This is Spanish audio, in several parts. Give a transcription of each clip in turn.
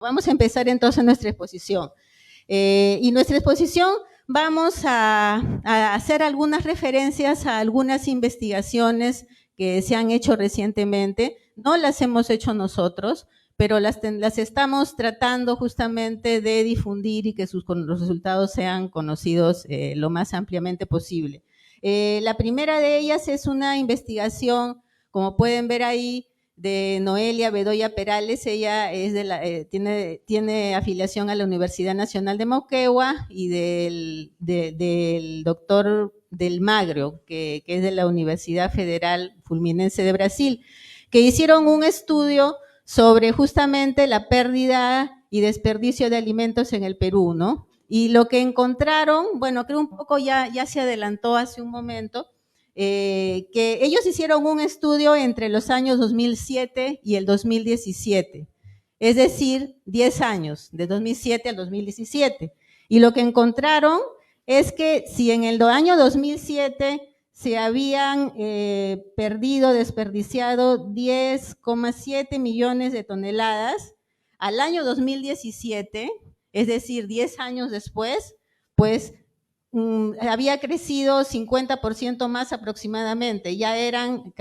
Vamos a empezar entonces nuestra exposición. Y nuestra exposición vamos a hacer algunas referencias a algunas investigaciones que se han hecho recientemente. No las hemos hecho nosotros, pero las estamos tratando justamente de difundir y que los resultados sean conocidos lo más ampliamente posible. La primera de ellas es una investigación, como pueden ver ahí, de Noelia Bedoya Perales. Ella es tiene afiliación a la Universidad Nacional de Moquegua, y del doctor Del Magro, que es de la Universidad Federal Fluminense de Brasil, que hicieron un estudio sobre justamente la pérdida y desperdicio de alimentos en el Perú, ¿no? Y lo que encontraron, bueno, creo un poco ya se adelantó hace un momento, que ellos hicieron un estudio entre los años 2007 y el 2017, es decir, 10 años, de 2007 al 2017. Y lo que encontraron es que si en el año 2007 se habían perdido, desperdiciado 10,7 millones de toneladas, al año 2017, es decir, 10 años después, pues había crecido 50% más aproximadamente. Ya eran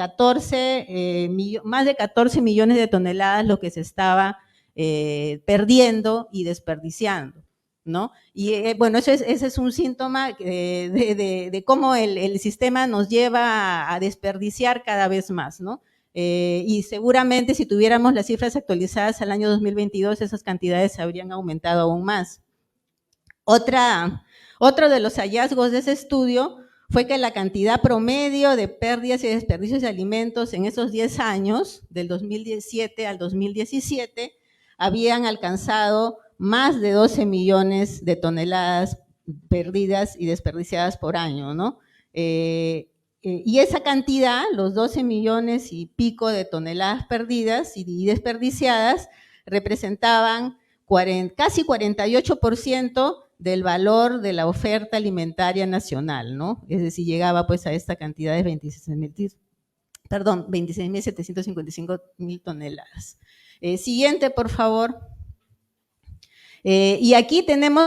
más de 14 millones de toneladas lo que se estaba perdiendo y desperdiciando, ¿no? Y bueno, ese es un síntoma de cómo el sistema nos lleva a desperdiciar cada vez más, ¿no? Y seguramente si tuviéramos las cifras actualizadas al año 2022, esas cantidades habrían aumentado aún más. Otro de los hallazgos de ese estudio fue que la cantidad promedio de pérdidas y desperdicios de alimentos en esos 10 años, del 2017 al 2017, habían alcanzado más de 12 millones de toneladas perdidas y desperdiciadas por año, ¿no? Y esa cantidad, los 12 millones y pico de toneladas perdidas y desperdiciadas, representaban casi 48% del valor de la oferta alimentaria nacional, ¿no? Es decir, llegaba pues a esta cantidad de 26.755.000 toneladas. Siguiente, por favor. Y aquí tenemos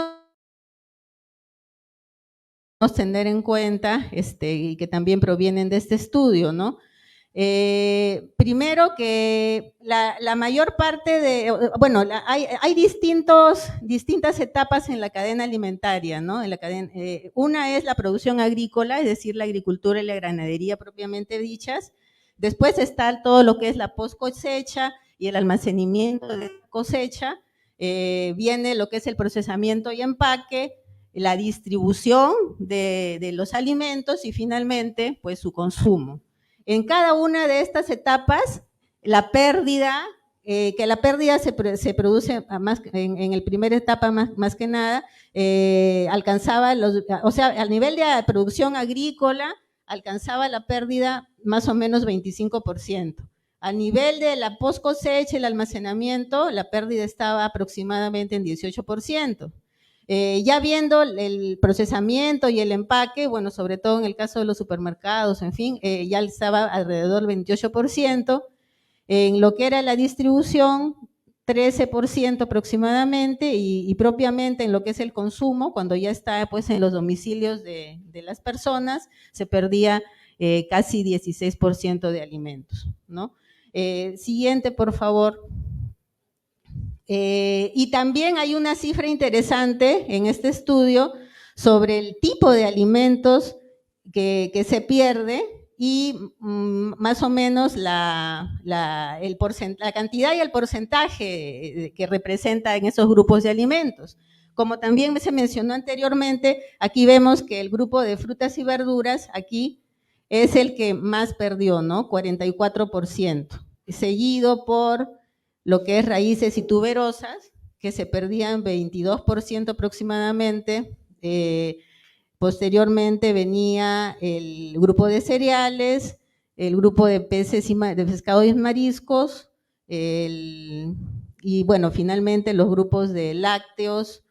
tener en cuenta, y que también provienen de este estudio, ¿no? Primero que la mayor parte bueno, hay distintas etapas en la cadena alimentaria, ¿no? Una es la producción agrícola, es decir, la agricultura y la ganadería propiamente dichas. Después está todo lo que es la post cosecha y el almacenamiento de cosecha. Viene lo que es el procesamiento y empaque, la distribución de los alimentos y finalmente, pues su consumo. En cada una de estas etapas, la pérdida se produce en la primera etapa más que nada, alcanzaba al nivel de producción agrícola, alcanzaba la pérdida más o menos 25%. A nivel de la post cosecha y el almacenamiento, la pérdida estaba aproximadamente en 18%. Ya viendo el procesamiento y el empaque, bueno, sobre todo en el caso de los supermercados, en fin, ya estaba alrededor del 28%. En lo que era la distribución, 13% aproximadamente, y propiamente en lo que es el consumo, cuando ya está pues en los domicilios de las personas, se perdía casi 16% de alimentos, ¿no? Siguiente, por favor. Y también hay una cifra interesante en este estudio sobre el tipo de alimentos que se pierde y más o menos la cantidad y el porcentaje que representa en esos grupos de alimentos. Como también se mencionó anteriormente, aquí vemos que el grupo de frutas y verduras aquí es el que más perdió, ¿no? 44%, seguido por lo que es raíces y tuberosas, que se perdían 22% aproximadamente. Posteriormente venía el grupo de cereales, el grupo de peces de pescado y mariscos, y bueno, finalmente los grupos de lácteos,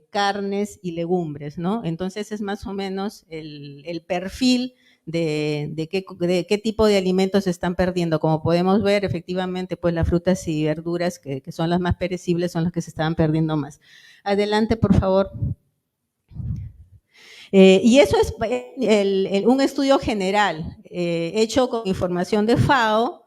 carnes y legumbres, ¿no? Entonces es más o menos el perfil de qué tipo de alimentos se están perdiendo. Como podemos ver, efectivamente, pues las frutas y verduras que son las más perecibles son las que se estaban perdiendo más. Adelante, por favor. Y eso es un estudio general, hecho con información de FAO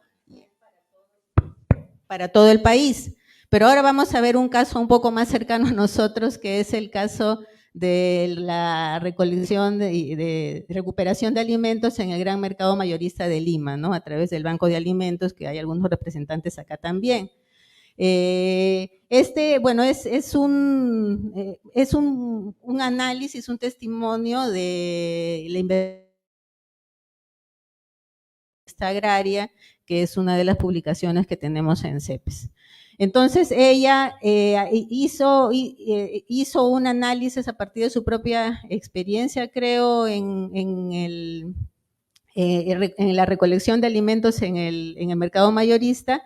para todo el país. Pero ahora vamos a ver un caso un poco más cercano a nosotros, que es el caso de la recolección de recuperación de alimentos en el gran mercado mayorista de Lima, ¿no? A través del Banco de Alimentos, que hay algunos representantes acá también. Bueno, es un análisis, un testimonio de la investigación agraria, que es una de las publicaciones que tenemos en CEPES. Entonces, ella hizo un análisis a partir de su propia experiencia, creo, en la recolección de alimentos en el mercado mayorista,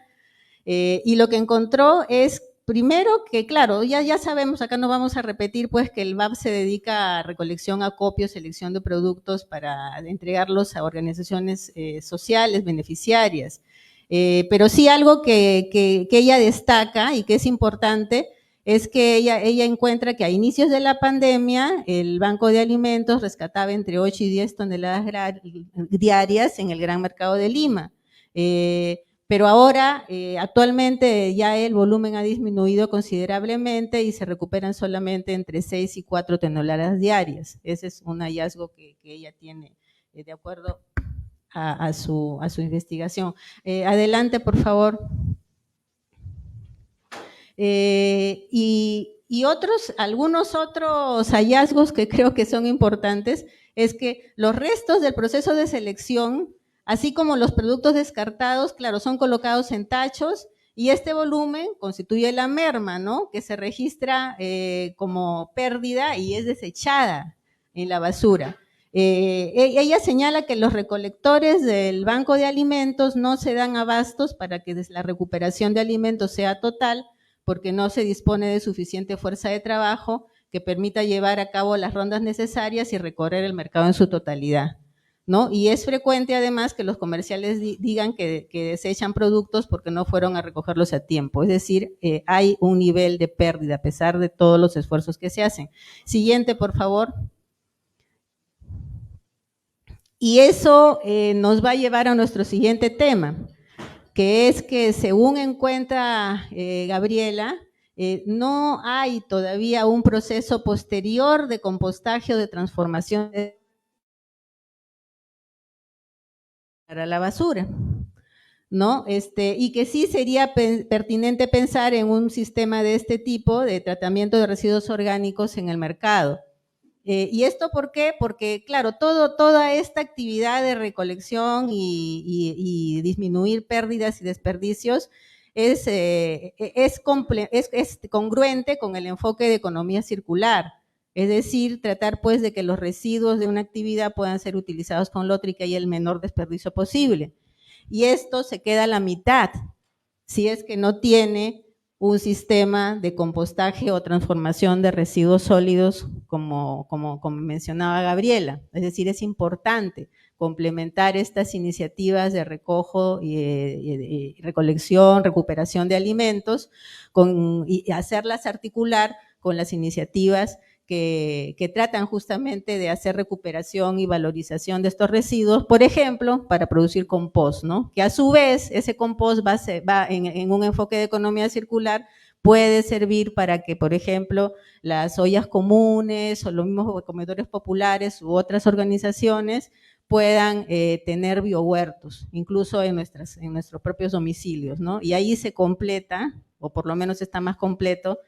y lo que encontró es, primero, que claro, ya sabemos, acá no vamos a repetir, pues, que el VAP se dedica a recolección, acopio, selección de productos para entregarlos a organizaciones sociales, beneficiarias. Pero sí algo que ella destaca y que es importante es que ella encuentra que a inicios de la pandemia el Banco de Alimentos rescataba entre 8 y 10 toneladas diarias en el gran mercado de Lima. Pero ahora, actualmente ya el volumen ha disminuido considerablemente y se recuperan solamente entre 6 y 4 toneladas diarias. Ese es un hallazgo que ella tiene de acuerdo a su investigación. Adelante, por favor. Y algunos otros hallazgos que creo que son importantes es que los restos del proceso de selección, así como los productos descartados, claro, son colocados en tachos y este volumen constituye la merma, ¿no? Que se registra como pérdida y es desechada en la basura. Ella señala que los recolectores del Banco de Alimentos no se dan abastos para que la recuperación de alimentos sea total, porque no se dispone de suficiente fuerza de trabajo que permita llevar a cabo las rondas necesarias y recorrer el mercado en su totalidad, ¿no? Y es frecuente además que los comerciales digan que desechan productos porque no fueron a recogerlos a tiempo, es decir, hay un nivel de pérdida a pesar de todos los esfuerzos que se hacen. Siguiente, por favor. Y eso nos va a llevar a nuestro siguiente tema, que es que según encuentra Gabriela, no hay todavía un proceso posterior de compostaje o de transformación para la basura, ¿no? Y que sí sería pertinente pensar en un sistema de este tipo de tratamiento de residuos orgánicos en el mercado. ¿Y esto por qué? Porque, claro, toda esta actividad de recolección y disminuir pérdidas y desperdicios es congruente con el enfoque de economía circular. Es decir, tratar pues de que los residuos de una actividad puedan ser utilizados con la otra y que haya el menor desperdicio posible. Y esto se queda a la mitad, si es que no tiene un sistema de compostaje o transformación de residuos sólidos como mencionaba Gabriela. Es decir, es importante complementar estas iniciativas de recojo y recolección, recuperación de alimentos y hacerlas articular con las iniciativas que tratan justamente de hacer recuperación y valorización de estos residuos, por ejemplo, para producir compost, ¿no? Que a su vez ese compost va en un enfoque de economía circular, puede servir para que, por ejemplo, las ollas comunes o los mismos comedores populares u otras organizaciones puedan tener biohuertos, incluso en nuestros propios domicilios, ¿no? Y ahí se completa, o por lo menos está más completo,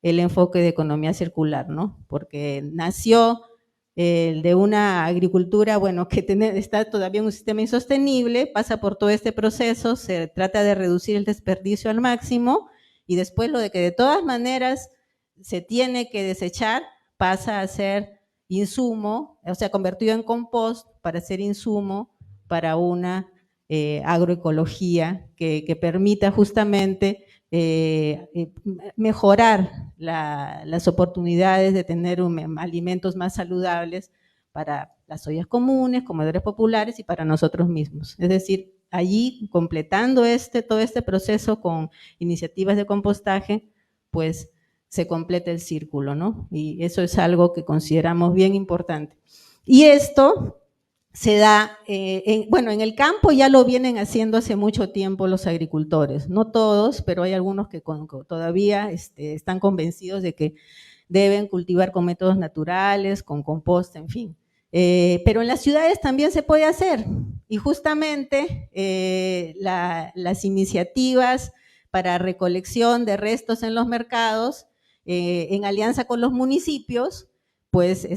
el enfoque de economía circular, ¿no? Porque nació de una agricultura, bueno, que está todavía en un sistema insostenible, pasa por todo este proceso, se trata de reducir el desperdicio al máximo y después lo de que de todas maneras se tiene que desechar pasa a ser insumo, o sea, convertido en compost para ser insumo para una agroecología que permita justamente mejorar las oportunidades de tener alimentos más saludables para las ollas comunes, comedores populares y para nosotros mismos. Es decir, allí completando todo este proceso con iniciativas de compostaje, pues se completa el círculo, ¿no? Y eso es algo que consideramos bien importante. Y esto se da, bueno, en el campo ya lo vienen haciendo hace mucho tiempo los agricultores, no todos, pero hay algunos que todavía están convencidos de que deben cultivar con métodos naturales, con composta, en fin. Pero en las ciudades también se puede hacer, y justamente las iniciativas para recolección de restos en los mercados, en alianza con los municipios, pues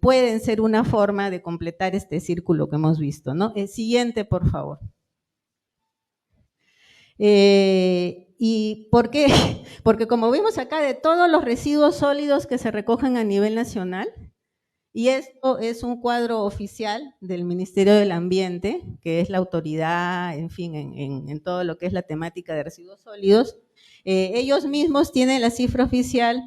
pueden ser una forma de completar este círculo que hemos visto, ¿no? El siguiente, por favor. ¿Y por qué? Porque como vimos acá, de todos los residuos sólidos que se recogen a nivel nacional, y esto es un cuadro oficial del Ministerio del Ambiente, que es la autoridad, en fin, en todo lo que es la temática de residuos sólidos, ellos mismos tienen la cifra oficial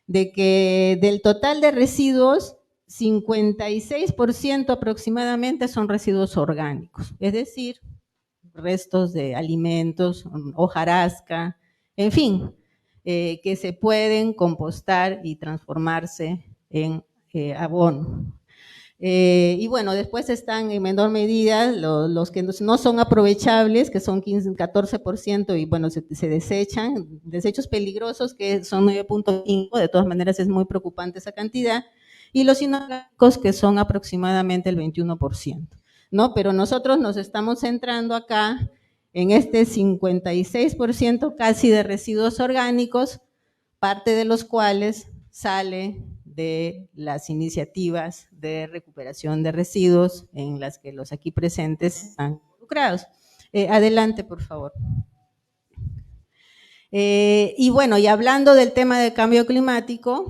de que del total de residuos, 56% aproximadamente son residuos orgánicos, es decir, restos de alimentos, hojarasca, en fin, que se pueden compostar y transformarse en abono. Y bueno, después están en menor medida los que no son aprovechables, que son 14%, y bueno, se desechan, desechos peligrosos, que son 9.5%, de todas maneras es muy preocupante esa cantidad, y los inorgánicos, que son aproximadamente el 21%, ¿no? Pero nosotros nos estamos centrando acá en este 56% casi de residuos orgánicos, parte de los cuales sale de las iniciativas de recuperación de residuos en las que los aquí presentes están involucrados. Adelante, por favor. Y bueno, y hablando del tema del cambio climático,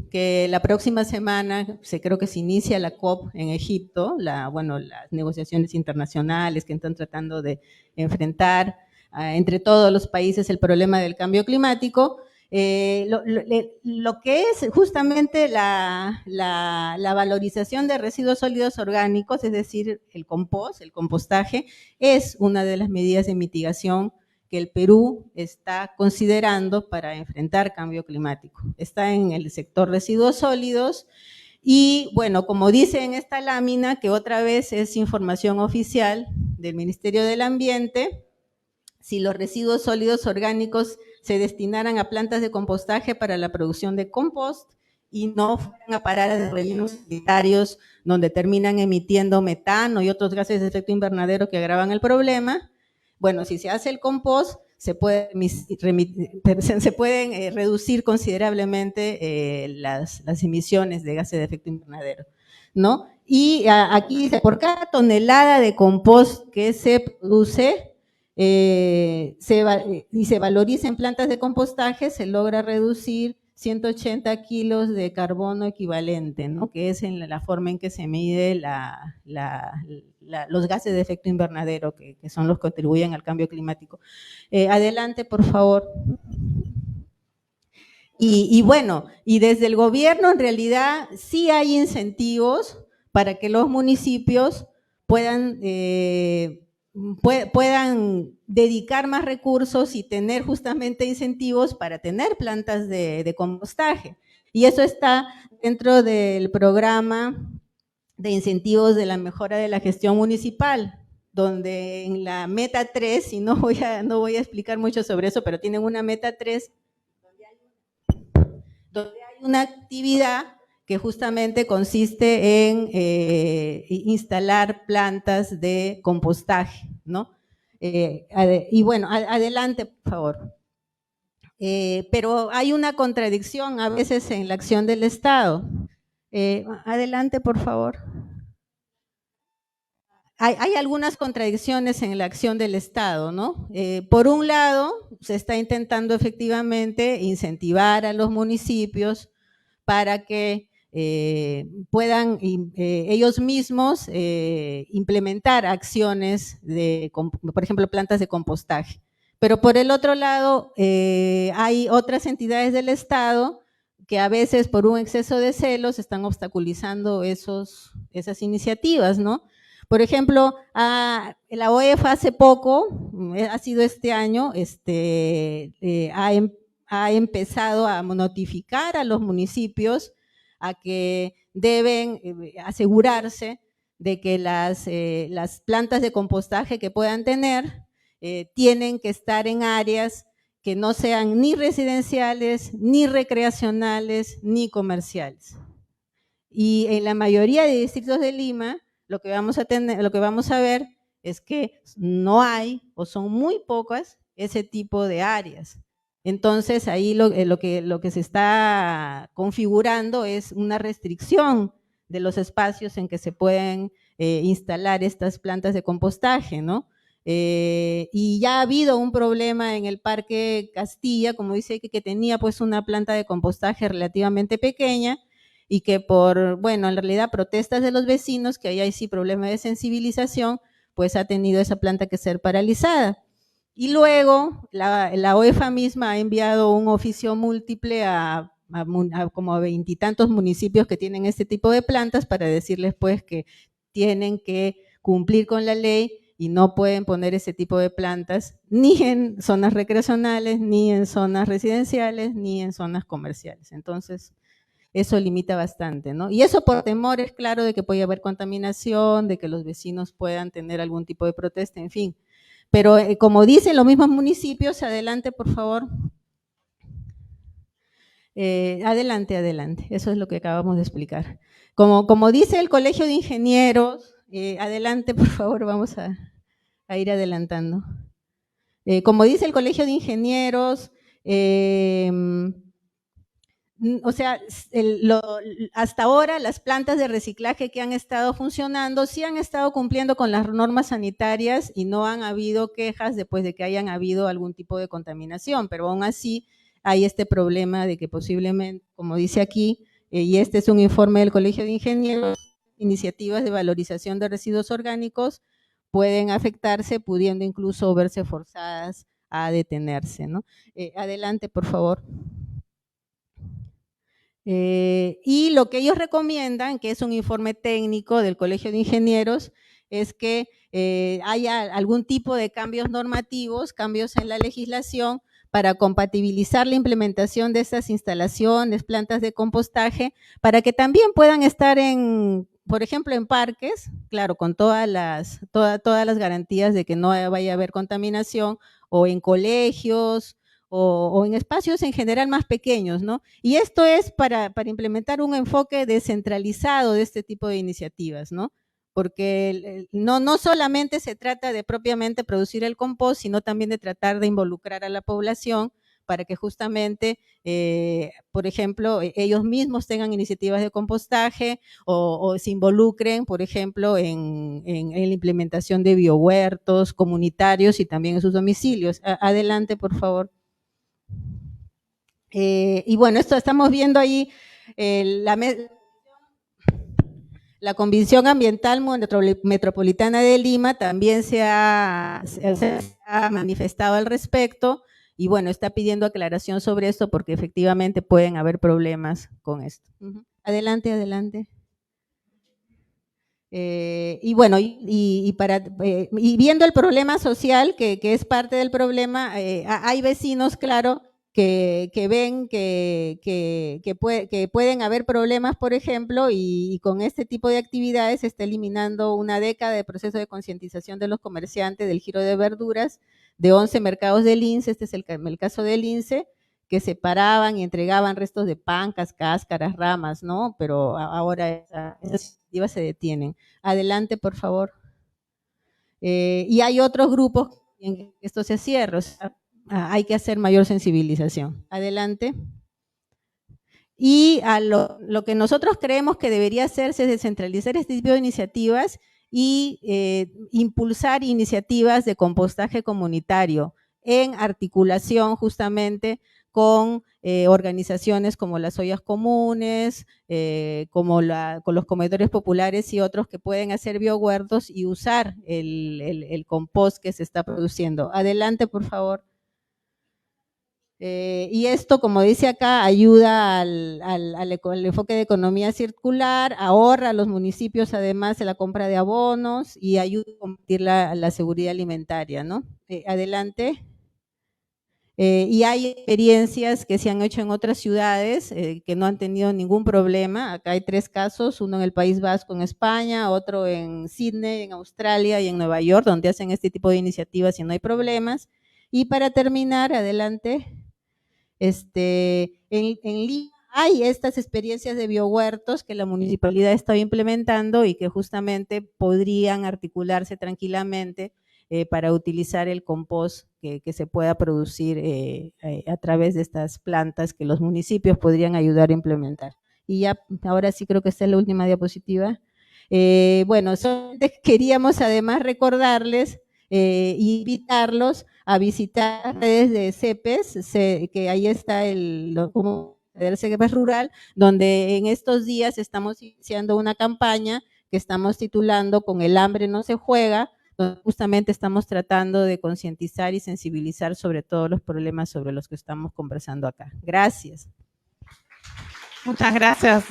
que la próxima semana creo que se inicia la COP en Egipto, bueno, las negociaciones internacionales que están tratando de enfrentar entre todos los países el problema del cambio climático. Lo que es justamente la valorización de residuos sólidos orgánicos, es decir, el compostaje, es una de las medidas de mitigación que el Perú está considerando para enfrentar cambio climático. Está en el sector residuos sólidos y, bueno, como dice en esta lámina, que otra vez es información oficial del Ministerio del Ambiente, si los residuos sólidos orgánicos se destinaran a plantas de compostaje para la producción de compost y no fueran a parar a rellenos sanitarios donde terminan emitiendo metano y otros gases de efecto invernadero que agravan el problema. Bueno, si se hace el compost, se pueden reducir considerablemente las emisiones de gases de efecto invernadero, ¿no? Y aquí dice, por cada tonelada de compost que se produce, y se valoriza en plantas de compostaje, se logra reducir 180 kilos de carbono equivalente, ¿no? Que es en la forma en que se mide los gases de efecto invernadero, que son los que contribuyen al cambio climático. Adelante, por favor. Y bueno, y desde el gobierno en realidad sí hay incentivos para que los municipios puedan dedicar más recursos y tener justamente incentivos para tener plantas de compostaje. Y eso está dentro del programa de incentivos de la mejora de la gestión municipal, donde en la meta 3, y no voy a explicar mucho sobre eso, pero tienen una meta 3, donde hay una actividad que justamente consiste en instalar plantas de compostaje, ¿no? Y bueno, adelante, por favor. Pero hay una contradicción a veces en la acción del Estado. Adelante, por favor. Hay algunas contradicciones en la acción del Estado, ¿no? Por un lado, se está intentando efectivamente incentivar a los municipios para que puedan ellos mismos implementar acciones por ejemplo, plantas de compostaje. Pero por el otro lado, hay otras entidades del Estado que a veces por un exceso de celos están obstaculizando esas iniciativas, ¿no? Por ejemplo, la OEF hace poco, ha sido este año, ha empezado a notificar a los municipios a que deben asegurarse de que las plantas de compostaje que puedan tener tienen que estar en áreas que no sean ni residenciales, ni recreacionales, ni comerciales. Y en la mayoría de distritos de Lima, lo que vamos a ver es que no hay, o son muy pocas, ese tipo de áreas. Entonces, ahí lo que se está configurando es una restricción de los espacios en que se pueden instalar estas plantas de compostaje, ¿no? Y ya ha habido un problema en el Parque Castilla, como dice, que tenía pues una planta de compostaje relativamente pequeña, y que bueno, en realidad protestas de los vecinos, que ahí hay sí problema de sensibilización, pues ha tenido esa planta que ser paralizada. Y luego la OEFA misma ha enviado un oficio múltiple a como 20 y tantos municipios que tienen este tipo de plantas para decirles pues que tienen que cumplir con la ley y no pueden poner ese tipo de plantas ni en zonas recreacionales, ni en zonas residenciales, ni en zonas comerciales. Entonces, eso limita bastante, ¿no? Y eso por temores, claro, de que puede haber contaminación, de que los vecinos puedan tener algún tipo de protesta, en fin. Pero como dicen los mismos municipios, adelante, por favor. Adelante, eso es lo que acabamos de explicar. Como dice el Colegio de Ingenieros, adelante, por favor, vamos a ir adelantando. Como dice el Colegio de Ingenieros, o sea, hasta ahora las plantas de reciclaje que han estado funcionando sí han estado cumpliendo con las normas sanitarias y no han habido quejas después de que hayan habido algún tipo de contaminación, pero aún así hay este problema de que posiblemente, como dice aquí, y este es un informe del Colegio de Ingenieros, iniciativas de valorización de residuos orgánicos pueden afectarse, pudiendo incluso verse forzadas a detenerse, ¿no? Adelante, por favor. Y lo que ellos recomiendan, que es un informe técnico del Colegio de Ingenieros, es que haya algún tipo de cambios normativos, cambios en la legislación para compatibilizar la implementación de estas instalaciones, plantas de compostaje, para que también puedan estar por ejemplo, en parques, claro, con todas las garantías de que no vaya a haber contaminación, o en colegios, o en espacios en general más pequeños, ¿no? Y esto es para implementar un enfoque descentralizado de este tipo de iniciativas, ¿no? Porque no solamente se trata de propiamente producir el compost, sino también de tratar de involucrar a la población para que justamente, por ejemplo, ellos mismos tengan iniciativas de compostaje o se involucren, por ejemplo, en la implementación de biohuertos comunitarios y también en sus domicilios. Adelante, por favor. Y bueno, esto estamos viendo ahí la Convención Ambiental Metropolitana de Lima también se ha manifestado al respecto y bueno, está pidiendo aclaración sobre esto porque efectivamente pueden haber problemas con esto. Adelante, adelante. Y bueno, y viendo el problema social, que es parte del problema, hay vecinos, claro, que ven que pueden haber problemas, por ejemplo, y con este tipo de actividades se está eliminando una década de proceso de concientización de los comerciantes del giro de verduras de 11 mercados del INSE, este es el caso del INSE, que separaban y entregaban restos de pan, cáscaras, ramas, ¿no? Pero ahora esas iniciativas se detienen. Adelante, por favor. Y hay otros grupos en que esto se cierra, o sea, hay que hacer mayor sensibilización. Adelante. Y lo que nosotros creemos que debería hacerse es descentralizar este tipo de iniciativas y impulsar iniciativas de compostaje comunitario en articulación justamente con organizaciones como las ollas comunes, con los comedores populares y otros que pueden hacer biohuertos y usar el compost que se está produciendo. Adelante, por favor. Y esto, como dice acá, ayuda al enfoque de economía circular, ahorra a los municipios además en la compra de abonos y ayuda a combatir la seguridad alimentaria, ¿no? Adelante. Y hay experiencias que se han hecho en otras ciudades que no han tenido ningún problema. Acá hay 3 casos, uno en el País Vasco, en España, otro en Sydney, en Australia, y en Nueva York, donde hacen este tipo de iniciativas y no hay problemas. Y para terminar, adelante, en Lima hay estas experiencias de biohuertos que la municipalidad está implementando y que justamente podrían articularse tranquilamente para utilizar el compost que se pueda producir a través de estas plantas que los municipios podrían ayudar a implementar. Y ya, ahora sí creo que esta es la última diapositiva. Bueno, queríamos además recordarles invitarlos a visitar las redes de CEPES, que ahí está el CEPES Rural, donde en estos días estamos iniciando una campaña que estamos titulando Con el hambre no se juega, donde justamente estamos tratando de concientizar y sensibilizar sobre todos los problemas sobre los que estamos conversando acá. Gracias. Muchas gracias.